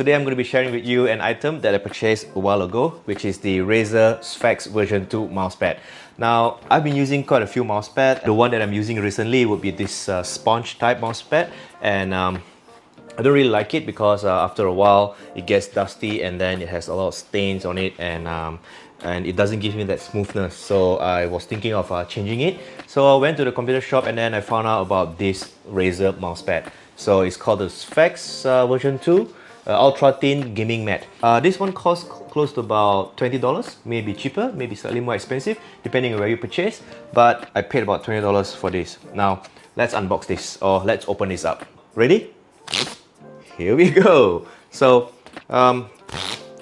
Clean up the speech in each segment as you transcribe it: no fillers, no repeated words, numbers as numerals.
Today I'm going to be sharing with you an item that I purchased a while ago, which is the Razer Sphex version 2 mousepad. Now, I've been using quite a few mousepads. The one that I'm using recently would be this sponge type mousepad, and I don't really like it because after a while it gets dusty and then it has a lot of stains on it, and it doesn't give me that smoothness. So I was thinking of changing it. So I went to the computer shop and then I found out about this Razer mousepad. So it's called the Sphex version 2 Ultra Thin Gaming Mat. This one costs close to about $20, maybe cheaper, maybe slightly more expensive, depending on where you purchase. But I paid about $20 for this. Now, let's unbox this, or let's open this up. Ready? Here we go. So,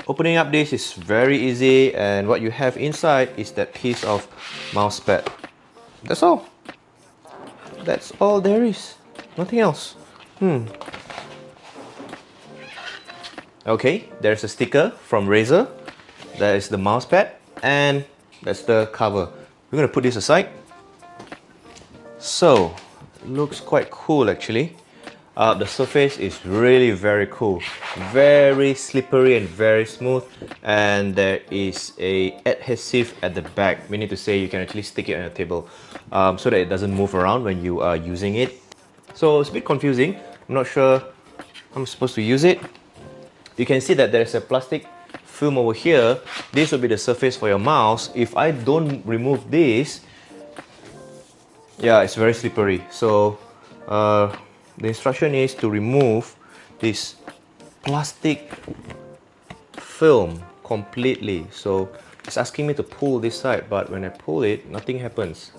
opening up this is very easy, and what you have inside is that piece of mousepad. That's all. That's all there is. Nothing else. Okay, there's a sticker from Razer. That is the mousepad, and that's the cover. We're gonna put this aside. So, it looks quite cool actually. The surface is really very cool, very slippery and very smooth, and there is a adhesive at the back, meaning to say you can actually stick it on your table so that it doesn't move around when you are using it. So it's a bit confusing. I'm not sure how I'm supposed to use it. You can see that there's a plastic film over here. This will be the surface for your mouse. If I don't remove this, yeah, it's very slippery. So the instruction is to remove this plastic film completely. So it's asking me to pull this side, but when I pull it, nothing happens.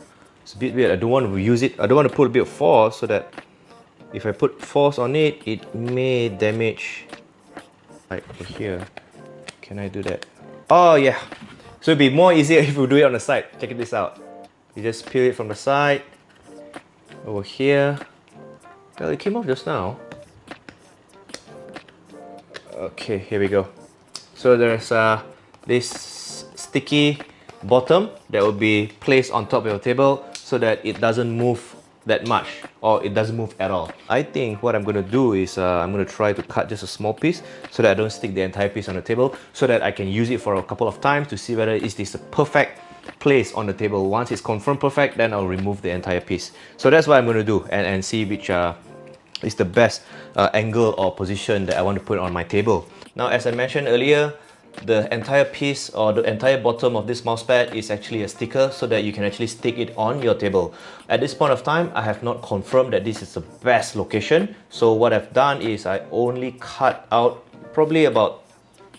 It's a bit weird. I don't want to use it. I don't want to put a bit of force, so that if I put force on it, it may damage. Right over here. Can I do that? Oh yeah. So it'd be more easier if we do it on the side. Check this out. You just peel it from the side. Over here. Well, it came off just now. Okay, here we go. So there's this sticky bottom that will be placed on top of your table so that it doesn't move that much, or it doesn't move at all. I think what I'm going to do is I'm going to try to cut just a small piece so that I don't stick the entire piece on the table, so that I can use it for a couple of times to see whether is this a perfect place on the table. Once it's confirmed perfect, then I'll remove the entire piece. So that's what I'm going to do, and see which is the best angle or position that I want to put on my table. Now, as I mentioned earlier, the entire piece or the entire bottom of this mousepad is actually a sticker so that you can actually stick it on your table. At this point of time, I have not confirmed that this is the best location. So what I've done is I only cut out probably about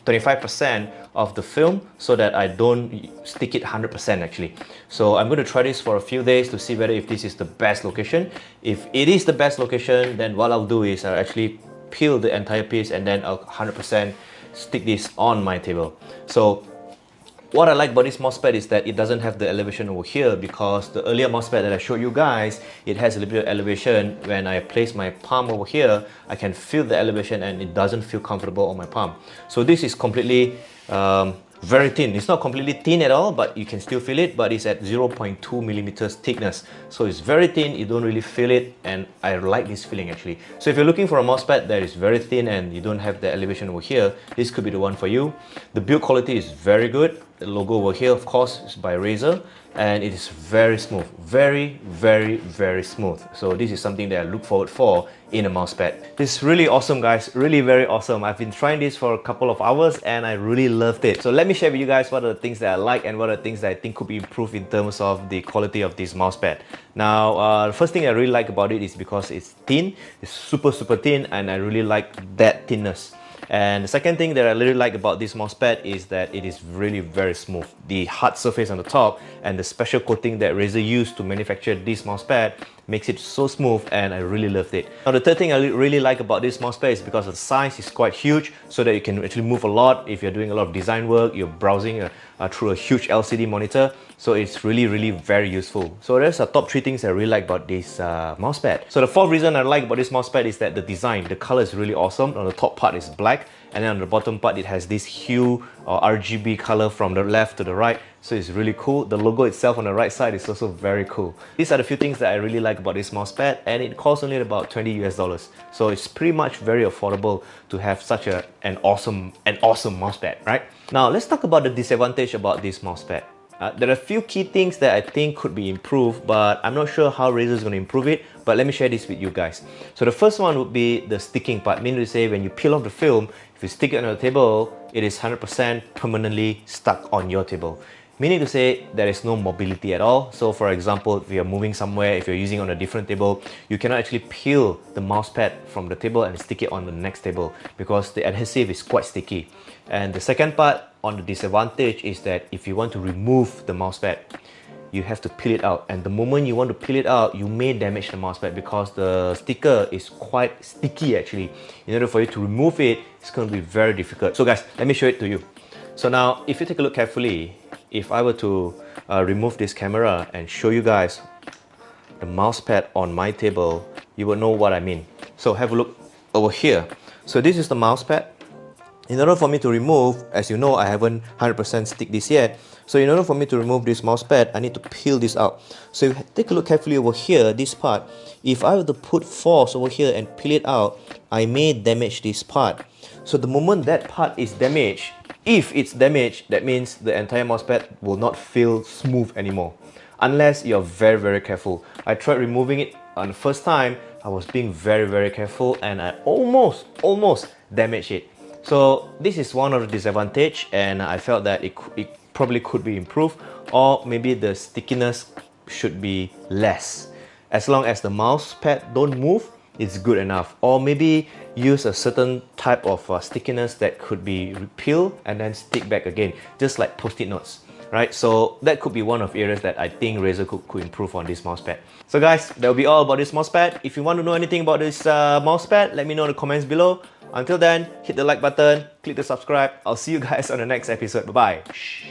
25% of the film so that I don't stick it 100% actually. So I'm going to try this for a few days to see whether if this is the best location. If it is the best location, then what I'll do is I'll actually peel the entire piece and then I'll 100% stick this on my table. So what I like about this mousepad is that it doesn't have the elevation over here, because the earlier mousepad that I showed you guys, it has a little bit of elevation. When I place my palm over here, I can feel the elevation and it doesn't feel comfortable on my palm. So this is completely very thin. It's not completely thin at all, but you can still feel it, but it's at 0.2 millimeters thickness. So it's very thin, you don't really feel it, and I like this feeling actually. So if you're looking for a mousepad that is very thin and you don't have the elevation over here, this could be the one for you. The build quality is very good. The logo over here, of course, is by Razer, and it is very smooth. Very, very, very smooth. So this is something that I look forward for in a mousepad. This is really awesome, guys. Really very awesome. I've been trying this for a couple of hours and I really loved it. So let me share with you guys what are the things that I like and what are the things that I think could be improved in terms of the quality of this mousepad. Now, the first thing I really like about it is because it's thin. It's super, super thin, and I really like that thinness. And the second thing that I really like about this mousepad is that it is really very smooth. The hard surface on the top and the special coating that Razer used to manufacture this mousepad makes it so smooth, and I really loved it. Now, the third thing I really like about this mousepad is because the size is quite huge, so that you can actually move a lot. If you're doing a lot of design work, you're browsing through a huge LCD monitor. So it's really very useful. So there's the top 3 things I really like about this mousepad. So the 4th reason I like about this mousepad is that the design, the color is really awesome. On the top part is black, and then on the bottom part it has this hue or RGB color from the left to the right. So it's really cool. The logo itself on the right side is also very cool. These are the few things that I really like about this mousepad, and it costs only about $20 US. So it's pretty much very affordable to have such an awesome mousepad, right? Now let's talk about the disadvantage about this mousepad. There are a few key things that I think could be improved, but I'm not sure how Razer is going to improve it. But let me share this with you guys. So the first one would be the sticking part, meaning to say when you peel off the film, if you stick it on your table, it is 100% permanently stuck on your table. Meaning to say there is no mobility at all. So for example, if you're moving somewhere, if you're using on a different table, you cannot actually peel the mousepad from the table and stick it on the next table because the adhesive is quite sticky. And the second part on the disadvantage is that if you want to remove the mousepad, you have to peel it out, and the moment you want to peel it out, you may damage the mousepad because the sticker is quite sticky actually. In order for you to remove it, it's going to be very difficult. So guys, let me show it to you. So now if you take a look carefully, if I were to remove this camera and show you guys the mousepad on my table, you will know what I mean. So have a look over here. So this is the mousepad. In order for me to remove, as you know, I haven't 100% stick this yet. So in order for me to remove this mousepad, I need to peel this out. So if you take a look carefully over here, this part, if I were to put force over here and peel it out, I may damage this part. So the moment that part is damaged, if it's damaged, that means the entire mousepad will not feel smooth anymore. Unless you're very careful. I tried removing it on the first time, I was being very careful, and I almost damaged it. So this is one of the disadvantage, and I felt that it probably could be improved, or maybe the stickiness should be less. As long as the mousepad don't move, it's good enough. Or maybe use a certain type of stickiness that could be repealed and then stick back again, just like post-it notes, right? So that could be one of the areas that I think Razer could improve on this mousepad. So guys, that will be all about this mousepad. If you want to know anything about this mousepad, let me know in the comments below. Until then, hit the like button, click the subscribe. I'll see you guys on the next episode. Bye bye.